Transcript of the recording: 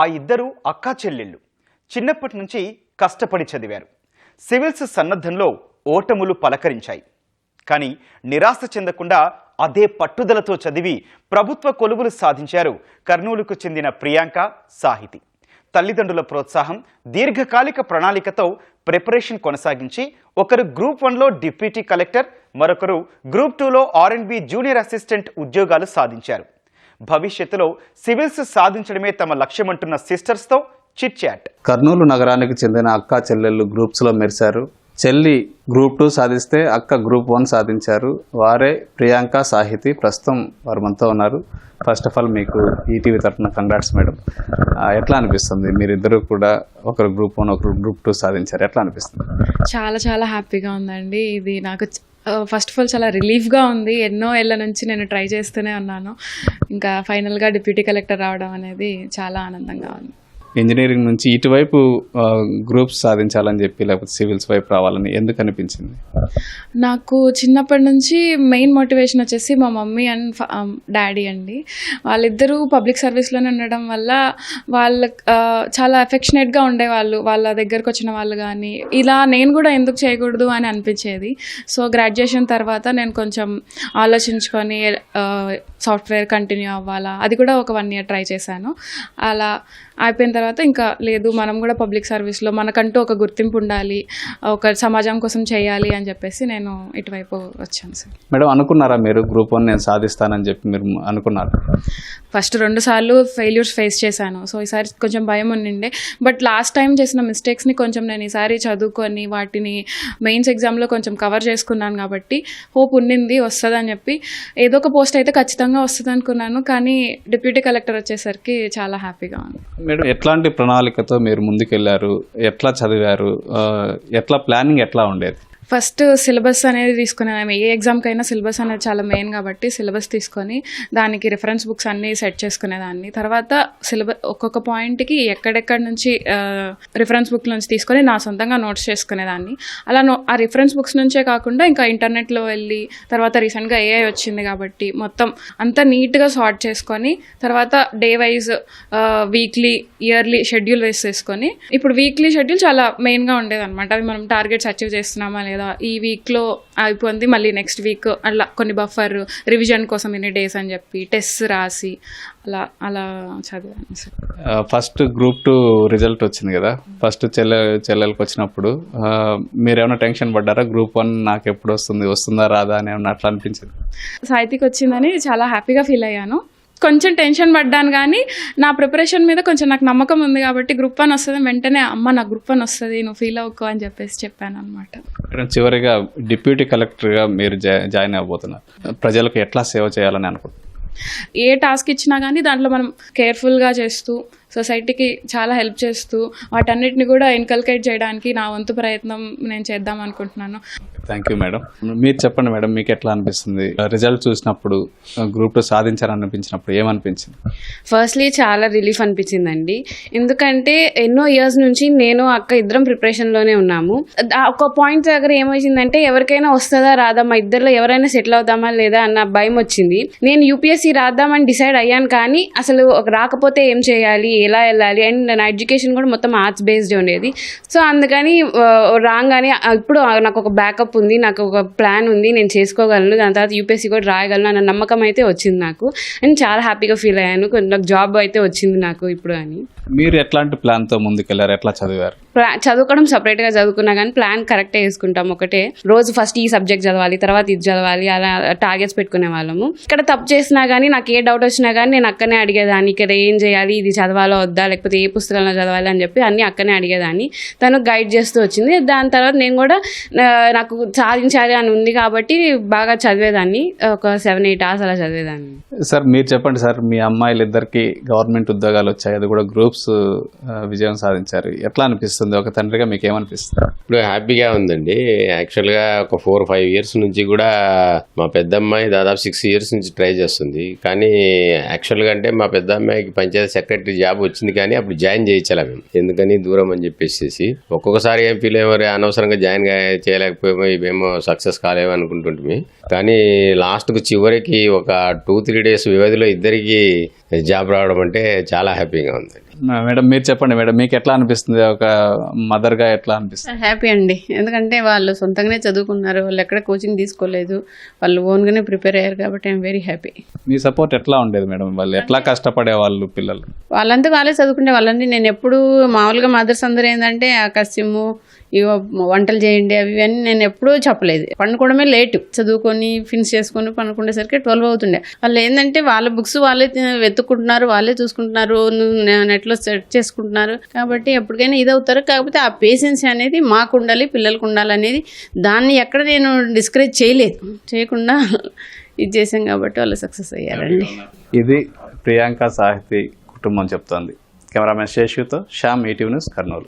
ఆ ఇద్దరు అక్కా చెల్లెళ్ళు చిన్నప్పటి నుంచి కష్టపడి చదివారు. సివిల్స్ సన్నద్ధంలో ఓటములు పలకరించాయి. కానీ నిరాశ చెందకుండా అదే పట్టుదలతో చదివి ప్రభుత్వ కొలువులు సాధించారు కర్నూలుకు చెందిన ప్రియాంక, సాహితి. తల్లిదండ్రుల ప్రోత్సాహం, దీర్ఘకాలిక ప్రణాళికతో ప్రిపరేషన్ కొనసాగించి ఒకరు గ్రూప్ 1లో డిప్యూటీ కలెక్టర్, మరొకరు గ్రూప్ 2లో R&B జూనియర్ అసిస్టెంట్ ఉద్యోగాలు సాధించారు. భవిష్యత్తులో సివిల్స్ సాధించడమే తమ లక్ష్యమంటున్న సిస్టర్స్తో చిట్ చాట్. కర్నూలు నగరానికి చెందిన అక్కా చెల్లెళ్ళు గ్రూప్స్లో మెరిశారు. చెల్లి గ్రూప్ 2 సాధిస్తే అక్క గ్రూప్ 1 సాధించారు. వారే ప్రియాంక, సాహితి. ప్రస్తుతం వారు మనతో ఉన్నారు. ఫస్ట్ ఆఫ్ ఆల్ మీకు ఈటీవీ తరఫున కంగ్రాట్స్ మేడం. ఎట్లా అనిపిస్తుంది? మీరిద్దరూ కూడా ఒకరు గ్రూప్ 1 ఒకరు గ్రూప్ 2 సాధించారు. ఎట్లా అనిపిస్తుంది? చాలా చాలా హ్యాపీగా ఉందండి. ఇది నాకు ఫస్ట్ ఆఫ్ ఆల్ చాలా రిలీఫ్గా ఉంది. ఎన్నో ఏళ్ళ నుంచి నేను ట్రై చేస్తూనే ఉన్నాను. ఇంకా ఫైనల్గా డిప్యూటీ కలెక్టర్ రావడం అనేది చాలా ఆనందంగా ఉంది. ఇంజనీరింగ్ నుంచి ఇటువైపు గ్రూప్స్ సాధించాలని చెప్పి లేకపోతే సివిల్స్ వైపు రావాలని ఎందుకు అనిపించింది? నాకు చిన్నప్పటి నుంచి మెయిన్ మోటివేషన్ వచ్చేసి మా మమ్మీ అండ్ డాడీ అండి. వాళ్ళిద్దరూ పబ్లిక్ సర్వీస్లోనే ఉండడం వల్ల వాళ్ళ చాలా అఫెక్షనేట్గా ఉండేవాళ్ళు. వాళ్ళ దగ్గరకు వచ్చిన వాళ్ళు కానీ ఇలా నేను కూడా ఎందుకు చేయకూడదు అని అనిపించేది. సో గ్రాడ్యుయేషన్ తర్వాత నేను కొంచెం ఆలోచించుకొని సాఫ్ట్వేర్ కంటిన్యూ అవ్వాలా, అది కూడా ఒక 1 year ట్రై చేశాను. అలా అయిపోయిన తర్వాత ఇంకా లేదు, మనం కూడా పబ్లిక్ సర్వీస్లో మనకంటూ ఒక గుర్తింపు ఉండాలి, ఒక సమాజం కోసం చేయాలి అని చెప్పేసి నేను ఇటువైపు వచ్చాను సార్. మేడం, అనుకున్నారా మీరు గ్రూప్ 1 నేను సాధిస్తానని చెప్పి మీరు అనుకున్నారు? ఫస్ట్ 2 సార్లు ఫెయిల్యూర్స్ ఫేస్ చేశాను. సో ఈసారి కొంచెం భయం ఉండిండే. బట్ లాస్ట్ టైం చేసిన మిస్టేక్స్ని కొంచెం నేను ఈసారి చదువుకొని వాటిని మెయిన్స్ ఎగ్జామ్లో కొంచెం కవర్ చేసుకున్నాను కాబట్టి హోప్ ఉండింది వస్తుందని చెప్పి. ఏదో ఒక పోస్ట్ అయితే ఖచ్చితంగా వస్తుంది అనుకున్నాను, కానీ డిప్యూటీ కలెక్టర్ వచ్చేసరికి చాలా హ్యాపీగా ఉంది. మేడం, ఎట్లాంటి ప్రణాళికతో మీరు ముందుకెళ్ళారు? ఎట్లా చదివారు? ఎట్లా ప్లానింగ్ ఎట్లా ఉండేది? ఫస్ట్ సిలబస్ అనేది తీసుకునేదాన్ని. ఏ ఎగ్జామ్కైనా సిలబస్ అనేది చాలా మెయిన్ కాబట్టి సిలబస్ తీసుకొని దానికి రిఫరెన్స్ బుక్స్ అన్నీ సెట్ చేసుకునేదాన్ని. తర్వాత సిలబస్ ఒక్కొక్క పాయింట్కి ఎక్కడెక్కడి నుంచి రిఫరెన్స్ బుక్ నుంచి తీసుకొని నా సొంతంగా నోట్స్ చేసుకునేదాన్ని. అలా ఆ రిఫరెన్స్ బుక్స్ నుంచే కాకుండా ఇంకా ఇంటర్నెట్లో వెళ్ళి, తర్వాత రీసెంట్గా AI వచ్చింది కాబట్టి మొత్తం అంతా నీట్గా సార్ట్ చేసుకొని, తర్వాత day wise weekly, yearly schedule వేసేసుకొని, ఇప్పుడు వీక్లీ షెడ్యూల్ చాలా మెయిన్గా ఉండేది అనమాట. అవి మనం టార్గెట్స్ అచీవ్ చేస్తున్నామా లేదా, ఈ వీక్లో అయిపోయింది మళ్ళీ నెక్స్ట్ వీక్ అలా కొన్ని బఫర్ రివిజన్ కోసం ఇన్ని డేస్ అని చెప్పి టెస్ట్ రాసి అలా అలా చదివాను సార్. ఫస్ట్ గ్రూప్ 2 రిజల్ట్ వచ్చింది కదా, ఫస్ట్ చెల్లెలకు వచ్చినప్పుడు మీరేమైనా టెన్షన్ పడ్డారా? గ్రూప్ 1 నాకు ఎప్పుడు వస్తుందా రాదా అని ఏమన్నా అట్లా అనిపించింది? సాహితికి వచ్చిందని చాలా హ్యాపీగా ఫీల్ అయ్యాను. కొంచెం టెన్షన్ పడ్డాను, కానీ నా ప్రిపరేషన్ మీద కొంచెం నాకు నమ్మకం ఉంది కాబట్టి గ్రూప్ 1 వస్తుంది వెంటనే అమ్మ నాకు గ్రూప్ 1 వస్తుంది, నువ్వు ఫీల్ అవ్వకు అని చెప్పేసి చెప్పాను అనమాట. చివరిగా డిప్యూటీ కలెక్టర్గా మీరు జాయిన్ అవ్వబోతున్నారు. ప్రజలకు ఎట్లా సేవ చేయాలని అనుకుంటున్నారు? ఏ టాస్క్ ఇచ్చినా కానీ దాంట్లో మనం కేర్ఫుల్గా చేస్తూ, సొసైటీకి చాలా హెల్ప్ చేస్తూ, వాటన్నిటిని కూడా ఇన్కల్కేట్ చేయడానికి నా వంతు ప్రయత్నం నేను చేద్దాం అనుకుంటున్నాను. Thank you madam. మీరు చెప్పండి మేడం, మీకు ఎట్లా అనిపిస్తుంది? రిజల్ట్ చూసినప్పుడు గ్రూప్ 2 సాధించారని అనిపించినప్పుడు ఏమనిపించింది? ఫస్ట్లీ చాలా రిలీఫ్ అనిపించిందండి. ఎందుకంటే ఎన్నో ఇయర్స్ నుంచి నేను అక్క ఇద్దరం ప్రిపరేషన్లోనే ఉన్నాము. ఒక పాయింట్ దగ్గర ఏమొచ్చిందంటే ఎవరికైనా వస్తుందా రాదా, మా ఇద్దరిలో ఎవరైనా సెటిల్ అవుతామా లేదా అన్న భయం వచ్చింది. నేను UPSC రాద్దామని డిసైడ్ అయ్యాను, కానీ అసలు రాకపోతే ఏం చేయాలి, ఎలా వెళ్ళాలి, అండ్ నా ఎడ్యుకేషన్ కూడా మొత్తం ఆర్ట్స్ బేస్డ్ ఉండేది. సో అందుకని రాగానే ఇప్పుడు నాకు ఒక బ్యాకప్ ఉంది, నాకు ఒక ప్లాన్ ఉంది, నేను చేసుకోగలను, దాని తర్వాత UPSC కూడా రాయగలను అన్న నమ్మకం అయితే వచ్చింది నాకు. అండ్ చాలా హ్యాపీగా ఫీల్ అయ్యాను. నాకు జాబ్ అయితే వచ్చింది నాకు ఇప్పుడు అని. మీరు ఎట్లాంటి ప్లాన్తో ముందుకెళ్ళారు? ఎట్లా చదివారు? చదువుకోవడం సపరేట్గా చదువుకున్నా కానీ ప్లాన్ కరెక్టే వేసుకుంటాం. ఒకటే రోజు ఫస్ట్ ఈ సబ్జెక్ట్ చదవాలి, తర్వాత ఇది చదవాలి, అలా టార్గెట్స్ పెట్టుకునే వాళ్ళము. ఇక్కడ తప్పు చేసినా కానీ నాకు ఏ డౌట్ వచ్చినా కానీ నేను అక్కనే అడిగేదాన్ని, ఇక్కడ ఏం చేయాలి, ఇది చదవాలో వద్దా, లేకపోతే ఏ పుస్తకంలో చదవాలి అని చెప్పి అన్నీ అక్కనే అడిగేదాన్ని. తను గైడ్ చేస్తూ వచ్చింది. దాని తర్వాత నేను కూడా నాకు సాధించాలి అని ఉంది కాబట్టి బాగా చదివేదాన్ని. ఒక 7-8 hours అలా చదివేదాన్ని. సార్ మీరు చెప్పండి సార్, మీ అమ్మాయిలు ఇద్దరికి గవర్నమెంట్ ఉద్యోగాలు వచ్చాయి, అది కూడా గ్రూప్స్ విజయం సాధించారు. ఎట్లా అనిపిస్తుంది? ఒక తండ్రిగా మీకు ఏమనిపిస్తుంది? ఇప్పుడు హ్యాపీగా ఉందండి. యాక్చువల్గా ఒక 4-5 years నుంచి కూడా మా పెద్ద అమ్మాయి దాదాపు 6 years నుంచి ట్రై చేస్తుంది. కానీ యాక్చువల్గా అంటే మా పెద్ద అమ్మాయికి పంచాయతీ సెక్రటరీ జాబ్ వచ్చింది, కానీ అప్పుడు జాయిన్ చేయించాలి మేము, ఎందుకని దూరం అని చెప్పేసి. ఒక్కొక్కసారి ఏం ఫీల్ అయ్యేవారు, అనవసరంగా జాయిన్ చేయలేకపోయామో, ఇవేమో సక్సెస్ కాలేమో అనుకుంటుంటే కానీ లాస్ట్కు చివరికి ఒక 2-3 డేస్ వ్యవధిలో ఇద్దరికి జాబ్ రావడం అంటే చాలా హ్యాపీగా ఉంది. మేడం మీరు చెప్పండి మేడం, మీకు ఎట్లా అనిపిస్తుంది, ఒక మదర్గా ఎట్లా అనిపిస్తుంది? హ్యాపీ అండి, ఎందుకంటే వాళ్ళు సొంతంగానే చదువుకున్నారు, వాళ్ళు ఎక్కడ కోచింగ్ తీసుకోలేదు, వాళ్ళు ఓన్గానే ప్రిపేర్ అయ్యారు కాబట్టి I'm very happy. Me support ఎట్లా ఉండేది మేడం? వాళ్ళు ఎట్లా కష్టపడే వాళ్ళు పిల్లలు? వాళ్ళంతా వాళ్ళే చదువుకునే వాళ్ళండి. నేను ఎప్పుడు మామూలుగా మదర్స్ అందరూ ఏంటంటే ఆ కస్యము ఇవో వంటలు చేయండి అవి ఇవన్నీ నేను ఎప్పుడూ చెప్పలేదు. పండుకోవడమే లేటు, చదువుకొని ఫినిష్ చేసుకొని పండుకునేసరికి 12 అవుతుండే. వాళ్ళు ఏంటంటే వాళ్ళ బుక్స్ వాళ్ళే వెతుక్కుంటున్నారు, వాళ్ళే చూసుకుంటున్నారు, నెట్లో సెర్చ్ చేసుకుంటున్నారు. కాబట్టి ఎప్పటికైనా ఇది అవుతారు. కాకపోతే ఆ పేషెన్స్ అనేది మాకు ఉండాలి, పిల్లలకు ఉండాలనేది దాన్ని ఎక్కడ నేను డిస్కరేజ్ చేయకుండా ఇది చేశాం కాబట్టి వాళ్ళు సక్సెస్ అయ్యారండి. ఇది ప్రియాంక సాహితి కుటుంబం చెప్తోంది. కెమెరామెన్ శేషుతో శ్యామ్, ఈటీవీ న్యూస్, కర్నూలు.